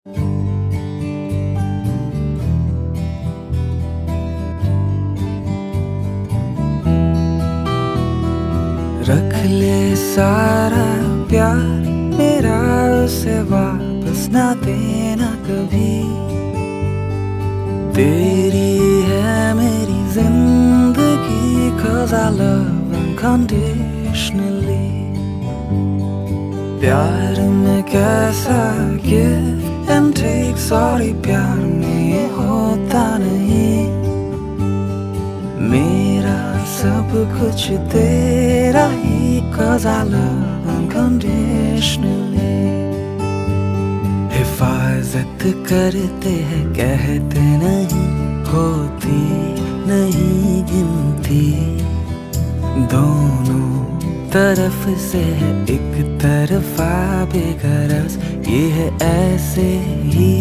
रख ले सारा प्यार मेरा उसे वापस ना देना कभी। तेरी है मेरी जिंदगी, 'cause I love unconditionally। प्यार में कैसा give and take, sorry प्यार में ये होता नहीं। मेरा सब कुछ तेरा ही, 'cause I love unconditionally। हिफाजत करते हैं कहते नहीं, होती नहीं गिनती। दोनों तरफ से है एक तरफा बेगरज, ये है ऐसे ही।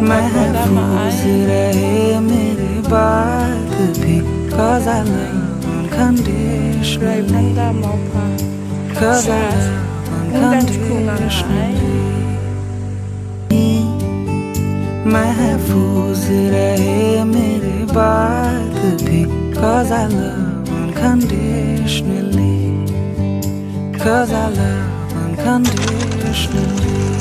महफूज रहे मेरे बात भी, 'cause I love unconditionally। 'cause I love unconditionally। महफूज रहे मेरे बात भी, 'cause I love unconditionally। 'cause I love unconditionally।